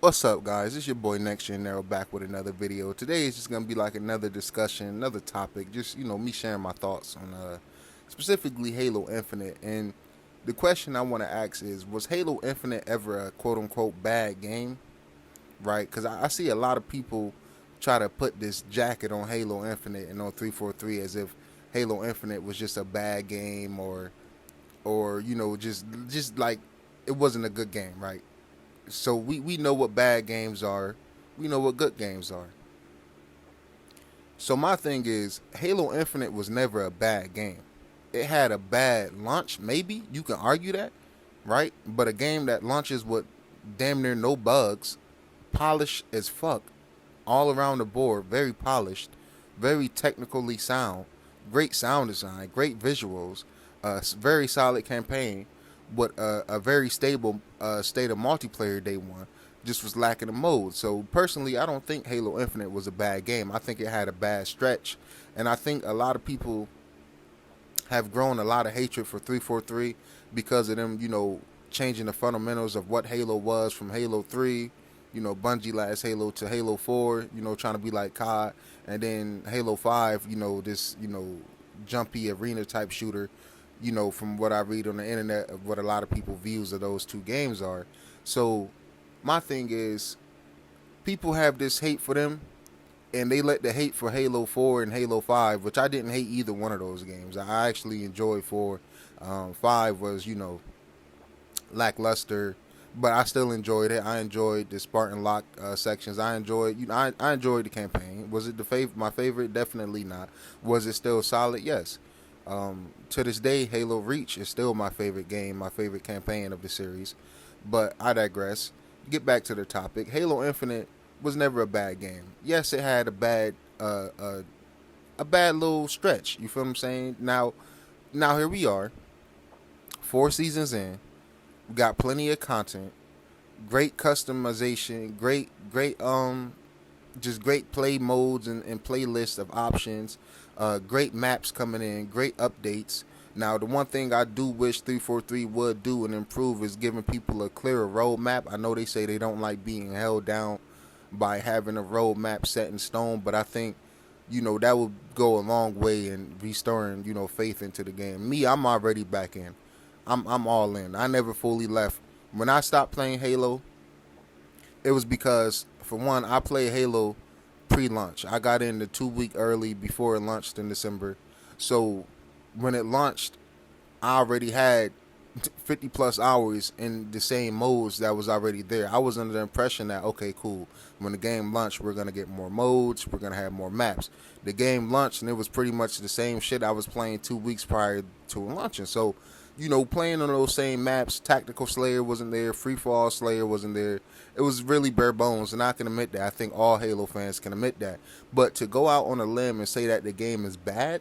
What's up, guys? It's your boy Next Gen Nero back with another video. Today is just gonna be like another discussion, another topic. Just me sharing my thoughts on specifically Halo Infinite. And the question I want to ask is: was Halo Infinite ever a quote unquote bad game? Right? Because I see a lot of people try to put this jacket on Halo Infinite and on 343 as if Halo Infinite was just a bad game, or just like it wasn't a good game, right? So we know what bad games are. We know what good games are. So my thing is, Halo Infinite was never a bad game. It had a bad launch, maybe you can argue that, right? But a game that launches with damn near no bugs, polished as fuck, all around the board, very polished, very technically sound, great sound design, great visuals, very solid campaign, but a very stable state of multiplayer day one. Just was lacking a mode. So personally, I don't think Halo Infinite was a bad game. I think it had a bad stretch, and I think a lot of people have grown a lot of hatred for 343 because of them, changing the fundamentals of what Halo was from Halo 3. Bungie last Halo to Halo 4, trying to be like COD, and then Halo 5, this, jumpy arena type shooter, from what I read on the internet of what a lot of people views of those two games are. So my thing is, people have this hate for them, and they let the hate for Halo 4 and Halo 5, which I didn't hate either one of those games. I actually enjoyed 4. 5 was, lackluster, but I still enjoyed it. I enjoyed the Spartan Lock sections. I enjoyed, I enjoyed the campaign. Was it my favorite? Definitely not. Was it still solid? Yes. To this day, Halo Reach is still my favorite game, my favorite campaign of the series. But I digress. Get back to the topic. Halo Infinite was never a bad game. Yes, it had a bad little stretch. You feel what I'm saying? Now here we are, 4 seasons in. We got plenty of content, great customization, just great play modes and playlists of options, great maps coming in, great updates. Now, the one thing I do wish 343 would do and improve is giving people a clearer roadmap. I know they say they don't like being held down by having a roadmap set in stone, but I think, that would go a long way in restoring, faith into the game. Me, I'm already back in. I'm all in. I never fully left. When I stopped playing Halo, it was because, for one, I played Halo pre-launch. I got in the 2 week early before it launched in December. So when it launched, I already had 50 plus hours in the same modes that was already there. I was under the impression that, okay, cool, when the game launched, we're going to get more modes, we're going to have more maps. The game launched, and it was pretty much the same shit I was playing 2 weeks prior to launching. So, playing on those same maps, Tactical Slayer wasn't there, Free Fall Slayer wasn't there. It was really bare bones, and I can admit that. I think all Halo fans can admit that. But to go out on a limb and say that the game is bad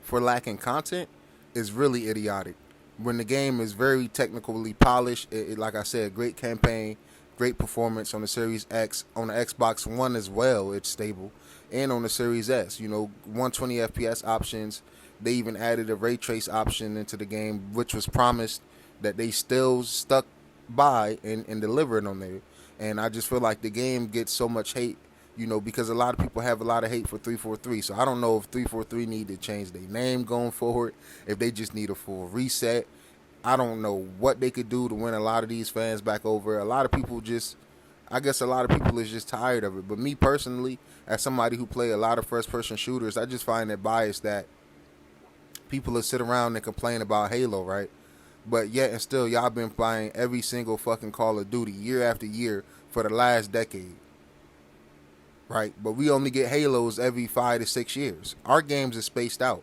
for lacking content is really idiotic. When the game is very technically polished, like I said, great campaign, great performance on the Series X, on the Xbox One as well, it's stable, and on the Series S, 120 FPS options. They even added a ray trace option into the game, which was promised that they still stuck by and delivered on there. And I just feel like the game gets so much hate, because a lot of people have a lot of hate for 343. So I don't know if 343 need to change their name going forward, if they just need a full reset. I don't know what they could do to win a lot of these fans back over. A lot of people just, I guess a lot of people is just tired of it. But me personally, as somebody who play a lot of first-person shooters, I just find it biased that people that sit around and complain about Halo, right? But yet and still, y'all been buying every single fucking Call of Duty year after year for the last decade, right? But we only get Halos every 5 to 6 years. Our games are spaced out.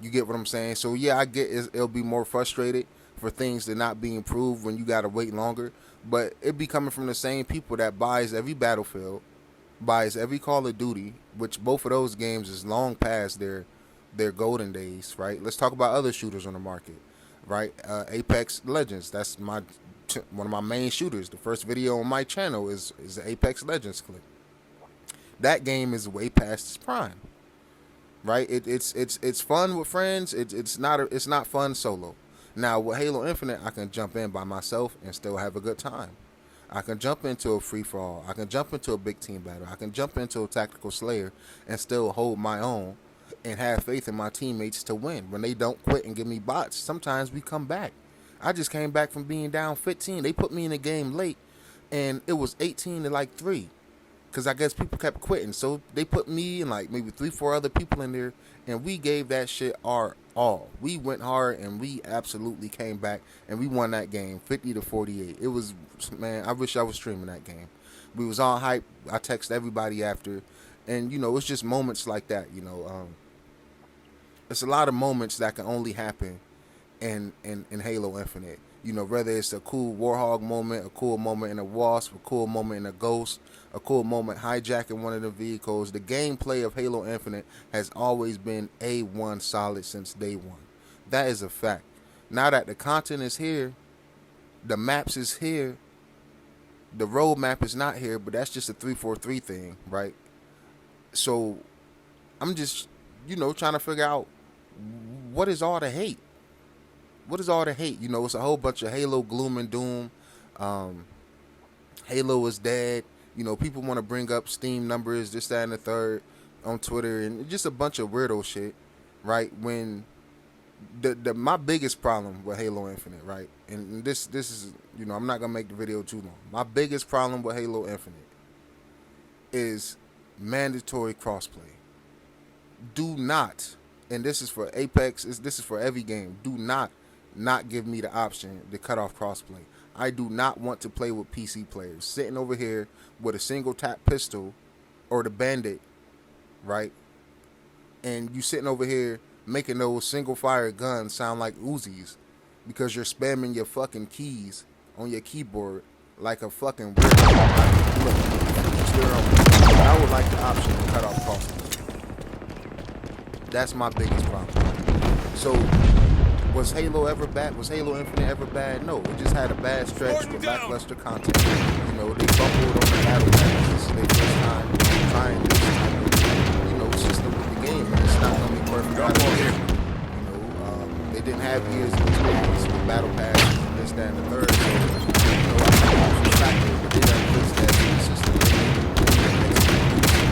You get what I'm saying? So yeah, I get it'll be more frustrated for things to not be improved when you gotta wait longer. But it be coming from the same people that buys every Battlefield, buys every Call of Duty, which both of those games is long past their golden days, right? Let's talk about other shooters on the market, right? Apex Legends, that's one of my main shooters. The first video on my channel is the Apex Legends clip. That game is way past its prime, right? It's fun with friends. It's not fun solo. Now with Halo Infinite, I can jump in by myself and still have a good time. I can jump into a free for all. I can jump into a big team battle. I can jump into a tactical slayer and still hold my own and have faith in my teammates to win. When they don't quit and give me bots, sometimes we come back. I just came back from being down 15. They put me in the game late, and it was 18 to like 3. Because I guess people kept quitting. So they put me and like maybe 3-4 other people in there, and we gave that shit our all. We went hard, and we absolutely came back, and we won that game 50-48. It was, man, I wish I was streaming that game. We was all hype. I text everybody after, and you know, it's just moments like that. You know, it's a lot of moments that can only happen in Halo Infinite. You know, whether it's a cool Warhog moment, a cool moment in a Wasp, a cool moment in a Ghost, a cool moment hijacking one of the vehicles. The gameplay of Halo Infinite has always been A1 solid since day one. That is a fact. Now that the content is here, the maps is here, the roadmap is not here, but that's just a 343 thing, right? So I'm just, you know, trying to figure out what is all the hate. What is all the hate? You know, it's a whole bunch of Halo gloom and doom. Halo is dead. You know, people want to bring up Steam numbers, this, that, and the third on Twitter, and just a bunch of weirdo shit, right? When my biggest problem with Halo Infinite, right? And this is, you know, I'm not gonna make the video too long. My biggest problem with Halo Infinite is mandatory crossplay. Do not, and this is for Apex, this is for every game. Do not give me the option to cut off crossplay. I do not want to play with PC players sitting over here with a single tap pistol or the bandit, right? And you sitting over here making those single fire guns sound like Uzis because you're spamming your fucking keys on your keyboard like a fucking weird. Look, I would like the option to cut off crossplay. That's my biggest problem. So, was Halo ever bad? Was Halo Infinite ever bad? No, it just had a bad stretch with lackluster content. You know, they fumbled on the battle passes. They first time trying this type of, you know, system with the game, and it's not gonna be perfect. You know, they didn't have years of experience with battle passes and this, that, and the third. So, you know, I think it was a factor, but they done fix that in the system.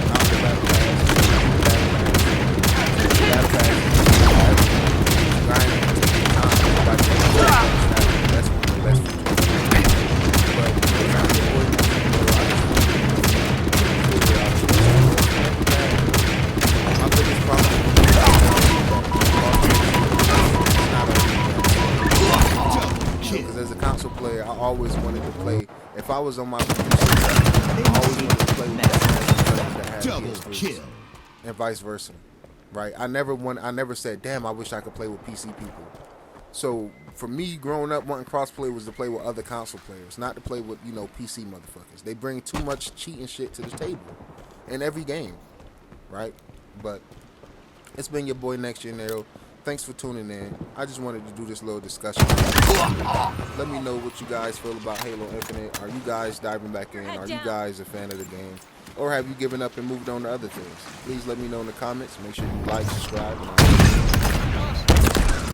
Out the battle pass, battle pass, grinding. That's one of the best features. My biggest problem because as a console player, I always wanted to play. If I was on my computer, I always wanted to play with that PS3, and vice versa. Right? I never said, damn, I wish I could play with PC people. So for me, growing up wanting crossplay was to play with other console players, not to play with, you know, PC motherfuckers. They bring too much cheating shit to the table in every game, right? But it's been your boy Next Gen Nero. Thanks for tuning in. I just wanted to do this little discussion. Let me know what you guys feel about Halo Infinite. Are you guys diving back in? Are you guys a fan of the game? Or have you given up and moved on to other things? Please let me know in the comments. Make sure you like, subscribe, and